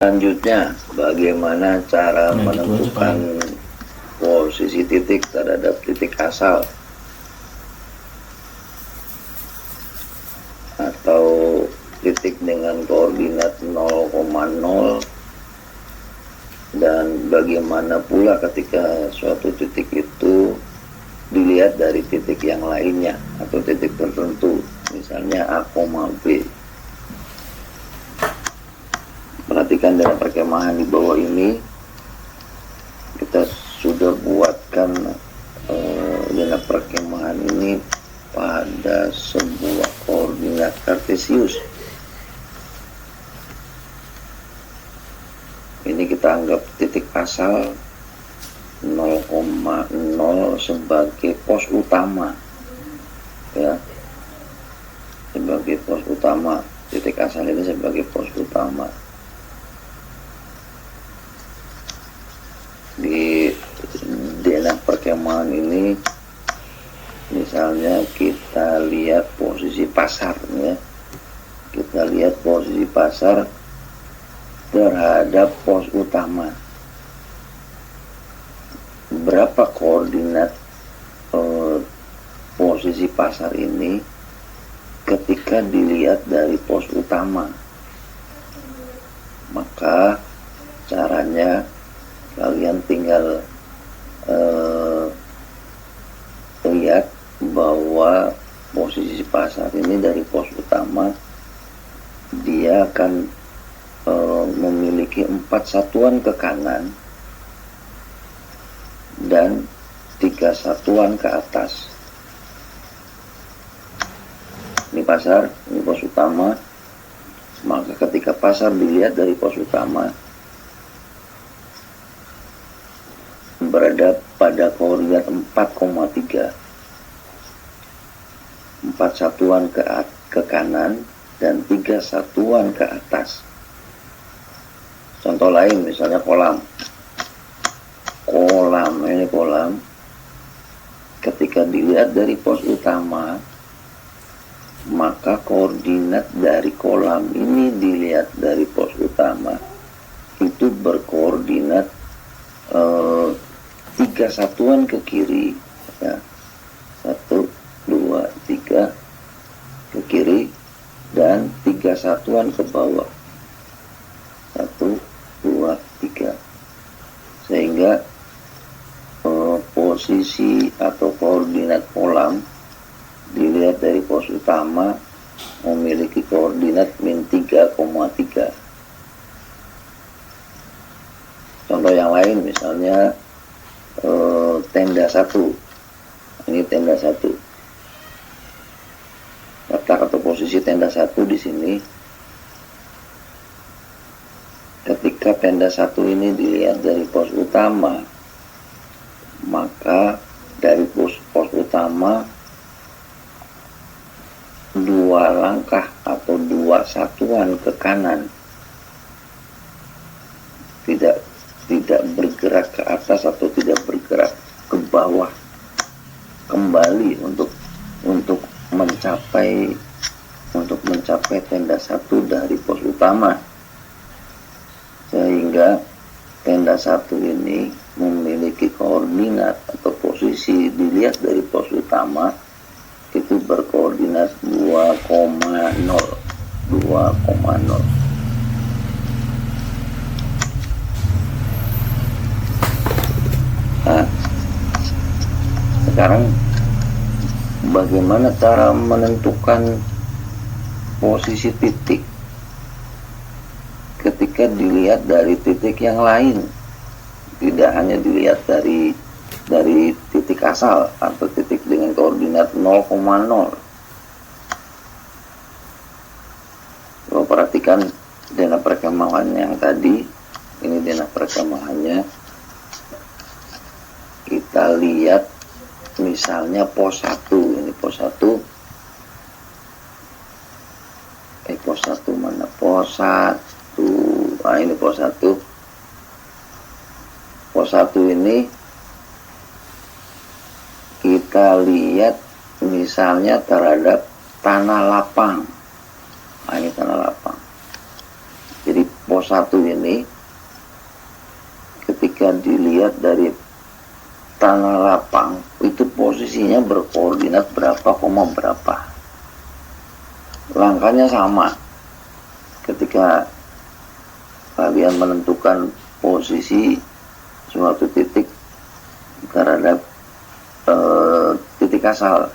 Selanjutnya, bagaimana cara menentukan posisi titik terhadap titik asal atau titik dengan koordinat 0,0, dan bagaimana pula ketika suatu titik itu dilihat dari titik yang lainnya atau titik tertentu, misalnya A, B. Perhatikan dalam perkemahan di bawah ini, kita sudah buatkan zona perkemahan ini pada sebuah koordinat kartesius. Ini kita anggap titik asal 0,0 sebagai pos utama, ya, sebagai pos utama. Titik asal ini sebagai pos utama. Di denah perkemahan ini, misalnya kita lihat posisi pasar, ya, kita lihat posisi pasar terhadap pos utama. Berapa koordinat posisi pasar ini ketika dilihat dari pos utama? Maka caranya kalian tinggal lihat bahwa posisi pasar ini dari pos utama, dia akan memiliki 4 satuan ke kanan dan 3 satuan ke atas. Ini pasar, ini pos utama. Maka ketika pasar dilihat dari pos utama, berada pada koordinat 4,3, 4 satuan ke kanan dan 3 satuan ke atas. Contoh lain, misalnya kolam, ini kolam, ketika dilihat dari pos utama, maka koordinat dari kolam ini dilihat dari pos utama itu berkoordinat 3 satuan ke kiri, ya, 1, 2, 3 ke kiri dan 3 satuan ke bawah, 1, 2, 3, sehingga posisi atau koordinat kolam dilihat dari pos utama memiliki koordinat -3,3. Contoh yang lain, misalnya tenda 1. Ini tenda 1. Letak atau posisi tenda 1 di sini. Ketika tenda 1 ini dilihat dari pos utama, maka dari pos utama 2 langkah atau 2 satuan ke kanan, tidak bergerak ke atas atau tidak bergerak ke bawah kembali untuk mencapai tenda 1 dari pos utama, sehingga tenda 1 ini memiliki koordinat atau posisi dilihat dari pos utama itu berkoordinat 2,0. Nah, sekarang bagaimana cara menentukan posisi titik ketika dilihat dari titik yang lain, tidak hanya dilihat dari titik asal atau titik dengan koordinat 0,0. Coba perhatikan denah perkemahan yang tadi. Ini denah perkemahannya. Kita lihat misalnya pos 1. Ini pos 1. Pos 1 mana? Pos 1. Nah, ini pos 1. Pos 1 ini kita lihat misalnya terhadap tanah lapang. Nah, ini tanah lapang. Jadi pos pos 1 ini ketika dilihat dari tanah lapang itu posisinya berkoordinat berapa, berapa. Langkahnya sama ketika kalian menentukan posisi suatu titik terhadap titik asal,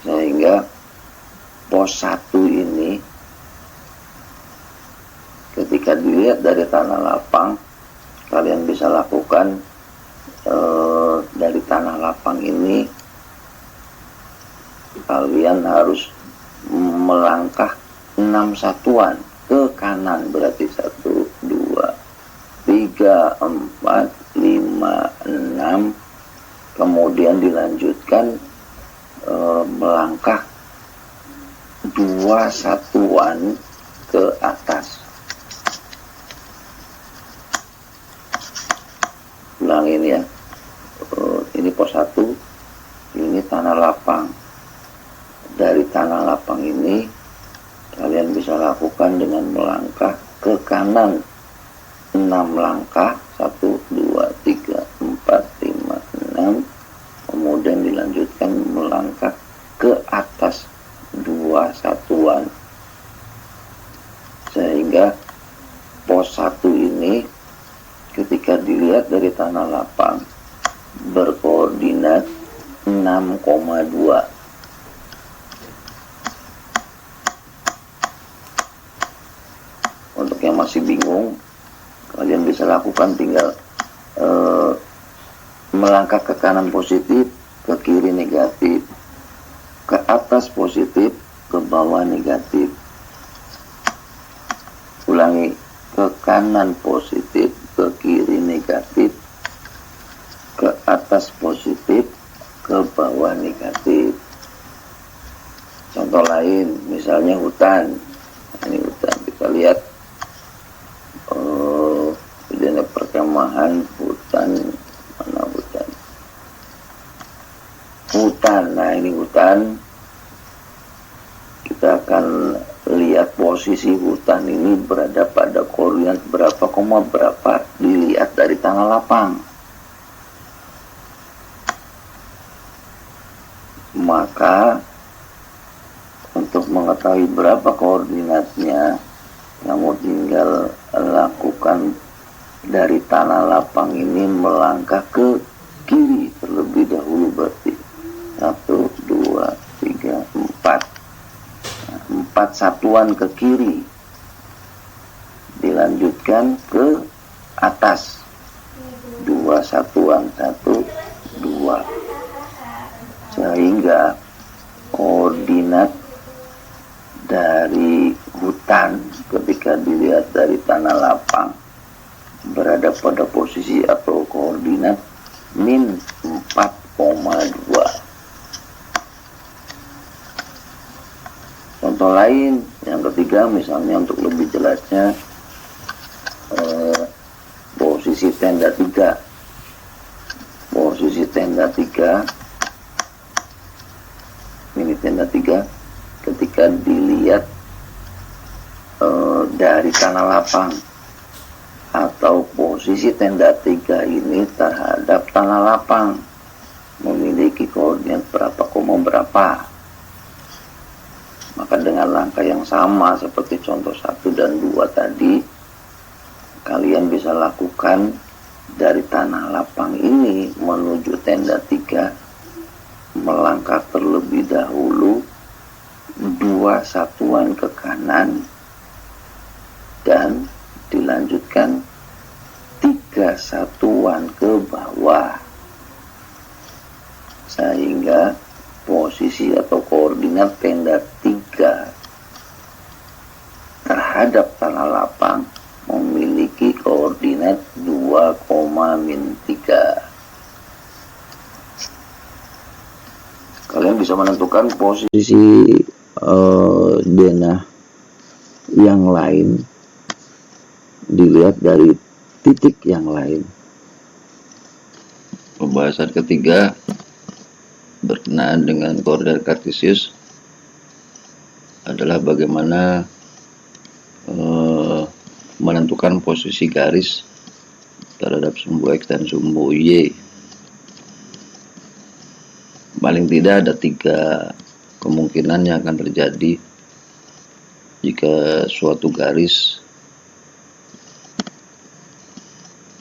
sehingga pos 1 ini ketika dilihat dari tanah lapang, kalian bisa lakukan dari tanah lapang ini kalian harus melangkah 6 satuan ke kanan, berarti 1, 2, 3, 4, 5, 6, kemudian dilanjutkan melangkah 2 satuan ke atas. Ulangin ya, ini pos 1, ini tanah lapang. Dari tanah lapang ini kalian bisa lakukan dengan melangkah ke kanan 6 langkah, 1, 2, 3, 4, 5, 6, kemudian dilanjutkan melangkah ke atas 2 satuan, sehingga pos 1 ini ketika dilihat dari tanah lapang berkoordinat 6,2. Untuk yang masih bingung, kalian bisa lakukan tinggal melangkah ke kanan positif, ke kiri negatif, ke atas positif, ke bawah negatif. Ulangi, ke kanan positif, ke kiri negatif, ke atas positif, ke bawah negatif. Contoh lain, misalnya hutan. Ini hutan, kita lihat ini perkemahan hutan, mana hutan? Hutan, nah ini hutan. Kita akan lihat posisi hutan ini berada pada koordinat berapa, berapa, dilihat dari tanah lapang. Maka untuk mengetahui berapa koordinatnya, kamu tinggal lakukan dari tanah lapang ini melangkah ke kiri terlebih dahulu, berarti 1, 2, 3, 4. 4 satuan ke kiri, dilanjutkan ke atas 2 satuan, 1, 2, sehingga koordinat dari hutan ketika dilihat dari tanah lapang berada pada posisi atau koordinat min 4,2. Contoh lain, yang ketiga, misalnya untuk lebih jelasnya, posisi tenda 3. Posisi tenda 3, ini tenda 3, ketika dilihat dari tanah lapang atau posisi tenda 3 ini terhadap tanah lapang memiliki koordinat berapa, berapa. Maka dengan langkah yang sama seperti contoh 1 dan 2 tadi, kalian bisa lakukan dari tanah lapang ini menuju tenda 3, melangkah terlebih dahulu 2 satuan ke kanan dan dilanjutkan 3 satuan ke bawah, sehingga posisi atau koordinat tenda 3 terhadap tanah lapang memiliki koordinat 2,-3. Kalian bisa menentukan posisi denah yang lain dilihat dari titik yang lain. Pembahasan ketiga berkenaan dengan koordinat kartesius adalah bagaimana menentukan posisi garis terhadap sumbu X dan sumbu Y. Paling tidak ada 3 kemungkinan yang akan terjadi jika suatu garis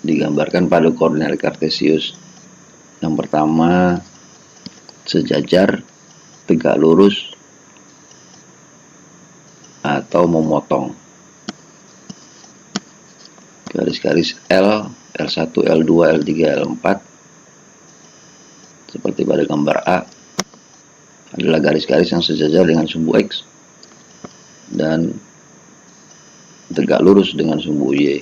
digambarkan pada koordinat kartesius. Yang pertama, sejajar, tegak lurus, atau memotong. Garis-garis L, L1, L2, L3, L4 seperti pada gambar A adalah garis-garis yang sejajar dengan sumbu X dan tegak lurus dengan sumbu Y.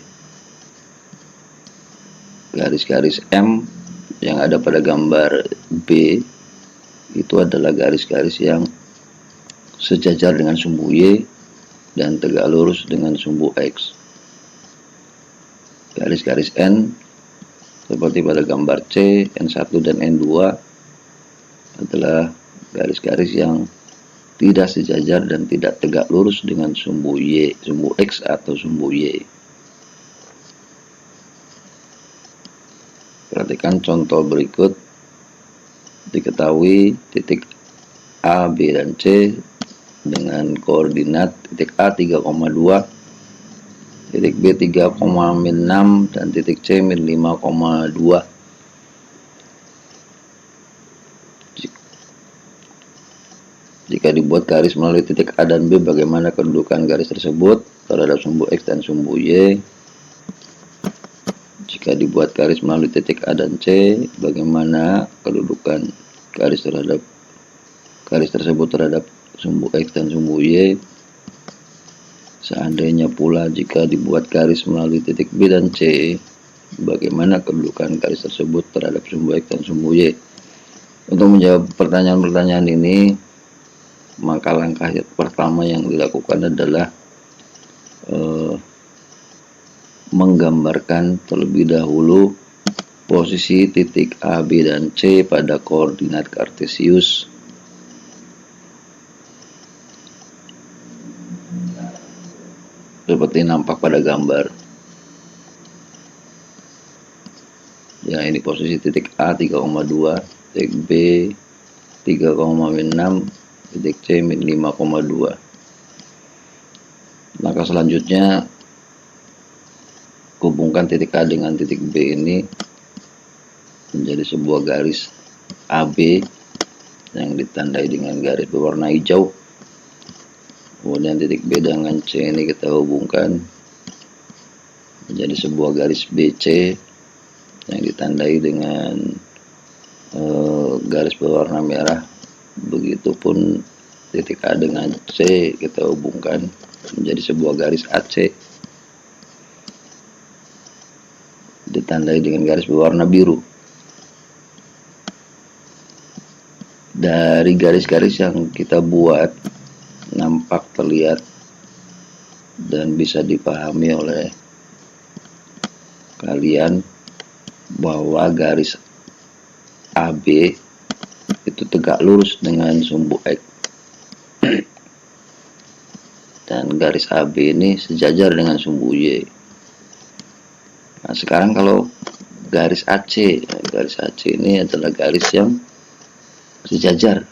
Garis-garis M yang ada pada gambar B itu adalah garis-garis yang sejajar dengan sumbu Y dan tegak lurus dengan sumbu X. Garis-garis N seperti pada gambar C, N1 dan N2 adalah garis-garis yang tidak sejajar dan tidak tegak lurus dengan sumbu Y, sumbu X atau sumbu Y. Perhatikan contoh berikut. Diketahui titik A, B, dan C dengan koordinat titik A 3,2, titik B 3,6, dan titik C min 5,2. Jika dibuat garis melalui titik A dan B, bagaimana kedudukan garis tersebut terhadap sumbu X dan sumbu Y? Jika dibuat garis melalui titik A dan C, bagaimana kedudukan garis tersebut terhadap sumbu X dan sumbu Y? Seandainya pula jika dibuat garis melalui titik B dan C, bagaimana kedudukan garis tersebut terhadap sumbu X dan sumbu Y? Untuk menjawab pertanyaan-pertanyaan ini, maka langkah pertama yang dilakukan adalah menggambarkan terlebih dahulu posisi titik A, B, dan C pada koordinat kartesius. Seperti nampak pada gambar. Ya, ini posisi titik A 3,2, titik B 3,6, titik C min 5,2. Maka selanjutnya hubungkan titik A dengan titik B ini menjadi sebuah garis AB yang ditandai dengan garis berwarna hijau. Kemudian titik B dengan C ini kita hubungkan menjadi sebuah garis BC yang ditandai dengan garis berwarna merah. Begitupun titik A dengan C kita hubungkan menjadi sebuah garis AC ditandai dengan garis berwarna biru. Dari garis-garis yang kita buat, nampak terlihat dan bisa dipahami oleh kalian bahwa garis AB itu tegak lurus dengan sumbu X dan garis AB ini sejajar dengan sumbu Y. Nah, sekarang kalau garis AC ini adalah garis yang sejajar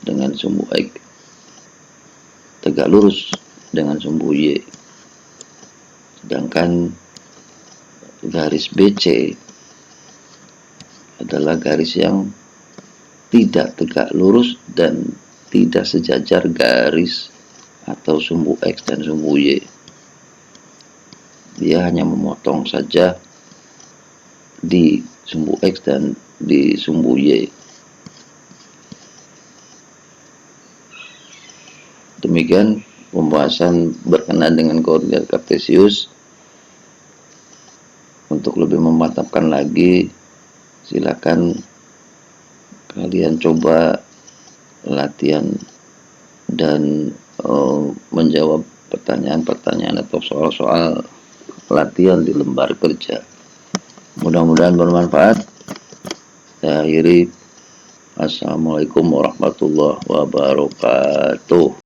dengan sumbu X, tegak lurus dengan sumbu Y. Sedangkan garis BC adalah garis yang tidak tegak lurus dan tidak sejajar garis atau sumbu X dan sumbu Y. Dia hanya memotong saja di sumbu X dan di sumbu Y. Demikian pembahasan berkenaan dengan koordinat kartesius. Untuk lebih memantapkan lagi, silakan kalian coba latihan dan menjawab pertanyaan-pertanyaan atau soal-soal latihan di lembar kerja. Mudah-mudahan bermanfaat. Saya akhiri. Assalamualaikum warahmatullahi wabarakatuh.